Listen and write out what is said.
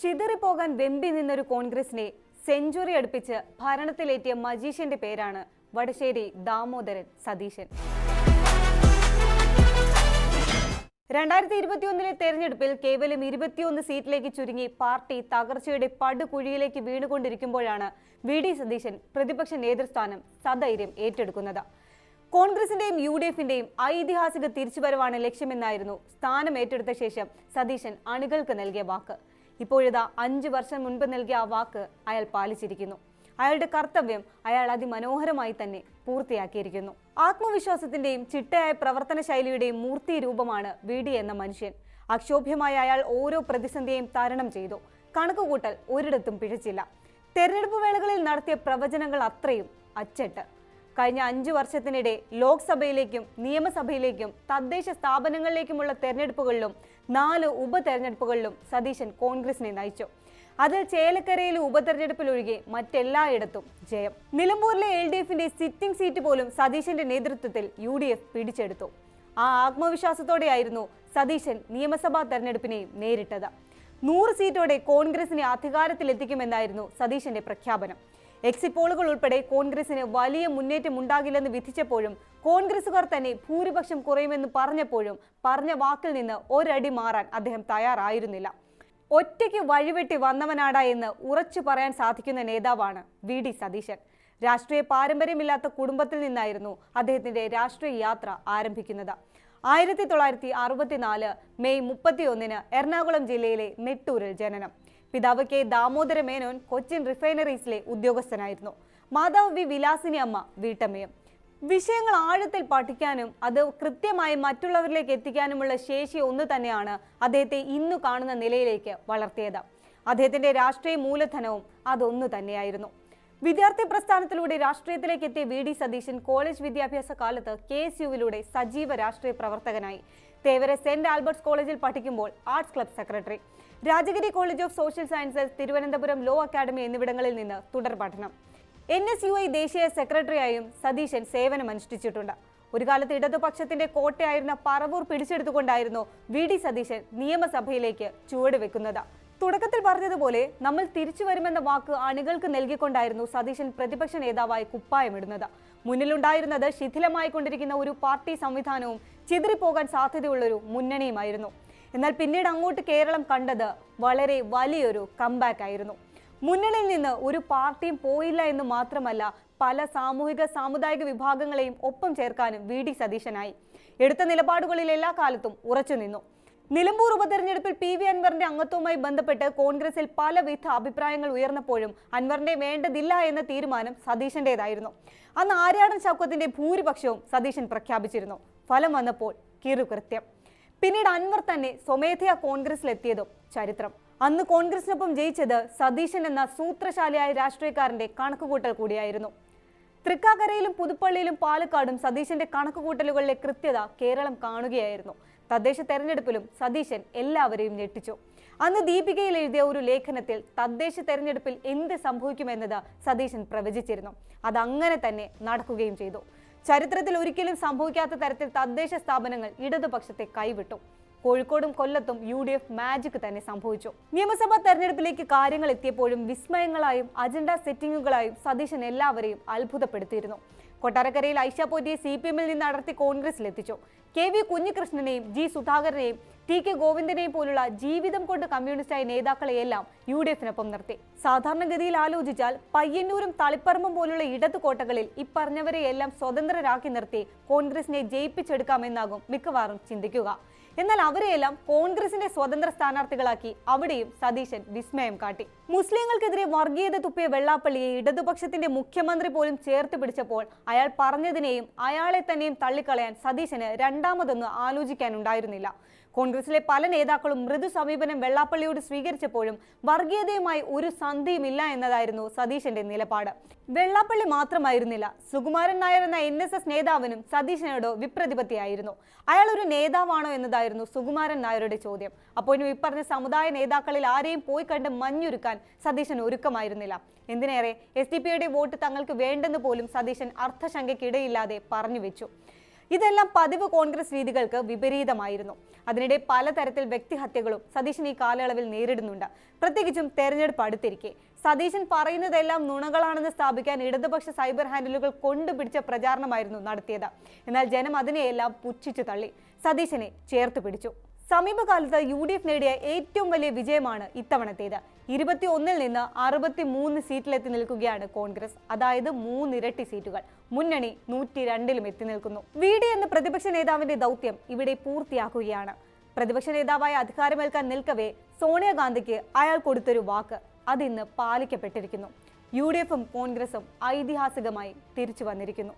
ചിതറിപ്പോകാൻ വെമ്പി നിന്നൊരു കോൺഗ്രസിനെ സെഞ്ചുറി അടുപ്പിച്ച് ഭരണത്തിലേറ്റിയ മജീഷ്യന്റെ പേരാണ് വടശ്ശേരി ദാമോദരൻ സതീശൻ. 2021 തെരഞ്ഞെടുപ്പിൽ കേവലം 21 സീറ്റിലേക്ക് ചുരുങ്ങി പാർട്ടി തകർച്ചയുടെ പടുകുഴിയിലേക്ക് വീണുകൊണ്ടിരിക്കുമ്പോഴാണ് വി.ഡി. സതീശൻ പ്രതിപക്ഷ നേതൃസ്ഥാനം സധൈര്യം ഏറ്റെടുക്കുന്നത്. കോൺഗ്രസിന്റെയും UDF-ന്റെയും ഐതിഹാസിക തിരിച്ചുവരവാണ് ലക്ഷ്യമെന്നായിരുന്നു സ്ഥാനം ഏറ്റെടുത്ത ശേഷം സതീശൻ അണികൾക്ക് നൽകിയ വാക്ക്. ഇപ്പോഴിതാ 5 വർഷം മുൻപ് നൽകിയ ആ വാക്ക് അയാൾ പാലിച്ചിരിക്കുന്നു. അയാളുടെ കർത്തവ്യം അയാൾ അതിമനോഹരമായി തന്നെ പൂർത്തിയാക്കിയിരിക്കുന്നു. ആത്മവിശ്വാസത്തിന്റെയും ചിട്ടയായ പ്രവർത്തന ശൈലിയുടെയും മൂർത്തി രൂപമാണ് വി.ഡി. എന്ന മനുഷ്യൻ. അക്ഷോഭ്യമായ അയാൾ ഓരോ പ്രതിസന്ധിയെയും തരണം ചെയ്തു. കണക്കുകൂട്ടൽ ഒരിടത്തും പിഴച്ചില്ല. തെരഞ്ഞെടുപ്പ് വേളകളിൽ നടത്തിയ പ്രവചനങ്ങൾ അത്രയും അച്ചട്ട്. കഴിഞ്ഞ 5 വർഷത്തിനിടെ ലോക്സഭയിലേക്കും നിയമസഭയിലേക്കും തദ്ദേശ സ്ഥാപനങ്ങളിലേക്കുമുള്ള തെരഞ്ഞെടുപ്പുകളിലും 4 ഉപതെരഞ്ഞെടുപ്പുകളിലും സതീശൻ കോൺഗ്രസിനെ നയിച്ചു. അതിൽ ചേലക്കരയിലെ ഉപതെരഞ്ഞെടുപ്പിലൊഴികെ മറ്റെല്ലായിടത്തും ജയം. നിലമ്പൂരിലെ LDF-ന്റെ സിറ്റിംഗ് സീറ്റ് പോലും സതീശന്റെ നേതൃത്വത്തിൽ UDF പിടിച്ചെടുത്തു. ആ ആത്മവിശ്വാസത്തോടെയായിരുന്നു സതീശൻ നിയമസഭാ തെരഞ്ഞെടുപ്പിനെയും നേരിട്ടത്. 100 സീറ്റോടെ കോൺഗ്രസിനെ അധികാരത്തിലെത്തിക്കുമെന്നായിരുന്നു സതീശന്റെ പ്രഖ്യാപനം. എക്സിറ്റ് പോളുകൾ ഉൾപ്പെടെ കോൺഗ്രസിന് വലിയ മുന്നേറ്റം ഉണ്ടാകില്ലെന്ന് വിധിച്ചപ്പോഴും കോൺഗ്രസുകാർ തന്നെ ഭൂരിപക്ഷം കുറയുമെന്ന് പറഞ്ഞപ്പോഴും പറഞ്ഞ വാക്കിൽ നിന്ന് ഒരടി മാറാൻ അദ്ദേഹം തയ്യാറായിരുന്നില്ല. ഒറ്റയ്ക്ക് വഴിവെട്ടി വന്നവനാടാ എന്ന് ഉറച്ചു പറയാൻ സാധിക്കുന്ന നേതാവാണ് വി.ഡി. സതീശൻ. രാഷ്ട്രീയ പാരമ്പര്യമില്ലാത്ത കുടുംബത്തിൽ നിന്നായിരുന്നു അദ്ദേഹത്തിന്റെ രാഷ്ട്രീയ യാത്ര ആരംഭിക്കുന്നത്. 1964 മെയ് 31 എറണാകുളം ജില്ലയിലെ നെട്ടൂരിൽ ജനനം. പിതാവ് കെ ദാമോദര മേനോൻ കൊച്ചിൻ റിഫൈനറീസിലെ ഉദ്യോഗസ്ഥനായിരുന്നു. മാതാവ് വി വിലാസിനി അമ്മ വീട്ടമ്മയും. വിഷയങ്ങൾ ആഴത്തിൽ പഠിക്കാനും അത് കൃത്യമായി മറ്റുള്ളവരിലേക്ക് എത്തിക്കാനുമുള്ള ശേഷി ഒന്ന് തന്നെയാണ് അദ്ദേഹത്തെ ഇന്നു കാണുന്ന നിലയിലേക്ക് വളർത്തിയത്. അദ്ദേഹത്തിന്റെ രാഷ്ട്രീയ മൂലധനവും അതൊന്നു തന്നെയായിരുന്നു. വിദ്യാർത്ഥി പ്രസ്ഥാനത്തിലൂടെ രാഷ്ട്രീയത്തിലേക്ക് എത്തിയ വി.ഡി. സതീശൻ കോളേജ് വിദ്യാഭ്യാസ കാലത്ത് KSUവിലൂടെ സജീവ രാഷ്ട്രീയ പ്രവർത്തകനായി. തേവര സെന്റ് ആൽബർട്ട്സ് കോളേജിൽ പഠിക്കുമ്പോൾ arts club secretary. Rajagiri college of social sciences, Thiruvananthapuram law academy എന്നിവിടങ്ങളിൽ നിന്ന് തുടർ പഠനം. NSUI ദേശീയ സെക്രട്ടറിയായും സതീശൻ സേവനമനുഷ്ഠിച്ചിട്ടുണ്ട്. ഒരു കാലത്ത് ഇടതുപക്ഷത്തിന്റെ കോട്ടയായിരുന്ന പറവൂർ പിടിച്ചെടുത്തുകൊണ്ടായിരുന്നു വി.ഡി. സതീശൻ നിയമസഭയിലേക്ക് ചുവടുവെക്കുന്നത്. തുടക്കത്തിൽ പറഞ്ഞതുപോലെ നമ്മൾ തിരിച്ചു വരുമെന്ന വാക്ക് അണികൾക്ക് നൽകിക്കൊണ്ടായിരുന്നു സതീശൻ പ്രതിപക്ഷ നേതാവായി കുപ്പായമിടുന്നത്. മുന്നിലുണ്ടായിരുന്നത് ശിഥിലമായിക്കൊണ്ടിരിക്കുന്ന ഒരു പാർട്ടി സംവിധാനവും ചിതറിപ്പോകാൻ സാധ്യതയുള്ളൊരു മുന്നണിയുമായിരുന്നു. എന്നാൽ പിന്നീട് അങ്ങോട്ട് കേരളം കണ്ടത് വളരെ വലിയൊരു കംബാക്ക് ആയിരുന്നു. മുന്നണിയിൽ നിന്ന് ഒരു പാർട്ടിയും പോയില്ല എന്ന് മാത്രമല്ല, പല സാമൂഹിക സാമുദായിക വിഭാഗങ്ങളെയും ഒപ്പം ചേർക്കാനും വി.ഡി. സതീശനായി. എടുത്ത നിലപാടുകളിൽ എല്ലാ കാലത്തും ഉറച്ചു നിന്നു. നിലമ്പൂർ ഉപതെരഞ്ഞെടുപ്പിൽ PV അൻവറിന്റെ അംഗത്വവുമായി ബന്ധപ്പെട്ട് കോൺഗ്രസിൽ പലവിധ അഭിപ്രായങ്ങൾ ഉയർന്നപ്പോഴും അൻവറിനെ വേണ്ടതില്ല എന്ന തീരുമാനം സതീശന്റേതായിരുന്നു. അന്ന് ആര്യാടൻ ശൗക്കത്തിന്റെ ഭൂരിപക്ഷവും സതീശൻ പ്രഖ്യാപിച്ചിരുന്നു. ഫലം വന്നപ്പോൾ കിറുകൃത്യം. പിന്നീട് അൻവർ തന്നെ സ്വമേധയാ കോൺഗ്രസിലെത്തിയതും ചരിത്രം. അന്ന് കോൺഗ്രസിനൊപ്പം ജയിച്ചത് സതീശൻ എന്ന സൂത്രശാലിയായ രാഷ്ട്രീയക്കാരന്റെ കണക്കുകൂട്ടൽ കൂടിയായിരുന്നു. തൃക്കാക്കരയിലും പുതുപ്പള്ളിയിലും പാലക്കാടും സതീശന്റെ കണക്കുകൂട്ടലുകളിലെ കൃത്യത കേരളം കാണുകയായിരുന്നു. തദ്ദേശ തെരഞ്ഞെടുപ്പിലും സതീശൻ എല്ലാവരെയും ഞെട്ടിച്ചു. അന്ന് ദീപികയിൽ എഴുതിയ ഒരു ലേഖനത്തിൽ തദ്ദേശ തെരഞ്ഞെടുപ്പിൽ എന്ത് സംഭവിക്കുമെന്നത് സതീശൻ പ്രവചിച്ചിരുന്നു. അതങ്ങനെ തന്നെ നടക്കുകയും ചെയ്തു. ചരിത്രത്തിൽ ഒരിക്കലും സംഭവിക്കാത്ത തരത്തിൽ തദ്ദേശ സ്ഥാപനങ്ങൾ ഇടതുപക്ഷത്തെ കൈവിട്ടു. കോഴിക്കോടും കൊല്ലത്തും UDF മാജിക് തന്നെ സംഭവിച്ചു. നിയമസഭാ തെരഞ്ഞെടുപ്പിലേക്ക് കാര്യങ്ങൾ എത്തിയപ്പോഴും വിസ്മയങ്ങളായും അജണ്ട സെറ്റിംഗുകളായും സതീശൻ എല്ലാവരെയും അത്ഭുതപ്പെടുത്തിയിരുന്നു. കൊട്ടാരക്കരയിൽ ഐഷ പോറ്റിയെ CPM-ൽ നിന്ന് അടർത്തി കോൺഗ്രസിലെത്തിച്ചു. KV കുഞ്ഞികൃഷ്ണനെയും G സുധാകരനെയും TK ഗോവിന്ദനെയും പോലുള്ള ജീവിതം കൊണ്ട് കമ്മ്യൂണിസ്റ്റായ നേതാക്കളെയെല്ലാം UDF-നൊപ്പം നിർത്തി. സാധാരണഗതിയിൽ ആലോചിച്ചാൽ പയ്യന്നൂരും തളിപ്പറമ്പും പോലുള്ള ഇടതു കോട്ടകളിൽ ഇപ്പറഞ്ഞവരെയെല്ലാം സ്വതന്ത്രരാക്കി നിർത്തി കോൺഗ്രസിനെ ജയിപ്പിച്ചെടുക്കാമെന്നാകും മിക്കവാറും ചിന്തിക്കുക. എന്നാൽ അവരെയെല്ലാം കോൺഗ്രസിന്റെ സ്വതന്ത്ര സ്ഥാനാർത്ഥികളാക്കി അവിടെയും സതീശൻ വിസ്മയം കാട്ടി. മുസ്ലിങ്ങൾക്കെതിരെ വർഗീയത തുപ്പിയ വെള്ളാപ്പള്ളിയെ ഇടതുപക്ഷത്തിന്റെ മുഖ്യമന്ത്രി പോലും ചേർത്ത് പിടിച്ചപ്പോൾ അയാൾ പറഞ്ഞതിനെയും അയാളെ തന്നെയും തള്ളിക്കളയാൻ സതീശന് രണ്ടാമതൊന്നും ആലോചിക്കാനുണ്ടായിരുന്നില്ല. കോൺഗ്രസിലെ പല നേതാക്കളും മൃദു സമീപനം വെള്ളാപ്പള്ളിയോട് സ്വീകരിച്ചപ്പോഴും വർഗീയതയുമായി ഒരു സന്ധിയുമില്ല എന്നതായിരുന്നു സതീശന്റെ നിലപാട്. വെള്ളാപ്പള്ളി മാത്രമായിരുന്നില്ല, സുകുമാരൻ നായർ എന്ന NSS നേതാവിനും സതീശനോട് വിപ്രതിപത്തിയായിരുന്നു. അയാൾ ഒരു നേതാവാണോ എന്നതായിരുന്നു സുകുമാരൻ നായരുടെ ചോദ്യം. അപ്പോഴും ഇപ്പറഞ്ഞ സമുദായ നേതാക്കളിൽ ആരെയും പോയി കണ്ട് മഞ്ഞുരുക്കാൻ സതീശൻ ഒരുക്കമായിരുന്നില്ല. എന്തിനേറെ SDPയുടെ വോട്ട് തങ്ങൾക്ക് വേണ്ടെന്ന് പോലും സതീശൻ അർത്ഥശങ്കയ്ക്കിടയില്ലാതെ പറഞ്ഞു വെച്ചു. ഇതെല്ലാം പതിവ് കോൺഗ്രസ് രീതികൾക്ക് വിപരീതമായിരുന്നു. അതിനിടെ പലതരത്തിൽ വ്യക്തിഹത്യകളും സതീശൻ ഈ കാലയളവിൽ നേരിടുന്നുണ്ട്. പ്രത്യേകിച്ചും തെരഞ്ഞെടുപ്പ് അടുത്തിരിക്കെ സതീശൻ പറയുന്നതെല്ലാം നുണകളാണെന്ന് സ്ഥാപിക്കാൻ ഇടതുപക്ഷ സൈബർ ഹാൻഡിലുകൾ കൊണ്ടുപിടിച്ച പ്രചാരണമായിരുന്നു നടത്തിയത്. എന്നാൽ ജനം അതിനെയെല്ലാം പുച്ഛിച്ചു തള്ളി, സതീശനെ ചേർത്ത് പിടിച്ചു. സമീപകാലത്ത് UDF നേടിയ ഏറ്റവും വലിയ വിജയമാണ് ഇത്തവണത്തേത്. 21-ൽ നിന്ന് 63 സീറ്റിലെത്തി നിൽക്കുകയാണ് കോൺഗ്രസ്. അതായത് 3 ഇരട്ടി സീറ്റുകൾ. മുന്നണി 102-ലും എത്തി നിൽക്കുന്നു. VD എന്ന പ്രതിപക്ഷ നേതാവിന്റെ ദൗത്യം ഇവിടെ പൂർത്തിയാക്കുകയാണ്. പ്രതിപക്ഷ നേതാവായി അധികാരമേൽക്കാൻ നിൽക്കവേ സോണിയാഗാന്ധിക്ക് അയാൾ കൊടുത്തൊരു വാക്ക് അതിന്ന് പാലിക്കപ്പെട്ടിരിക്കുന്നു. UDFും കോൺഗ്രസും ഐതിഹാസികമായി തിരിച്ചു വന്നിരിക്കുന്നു.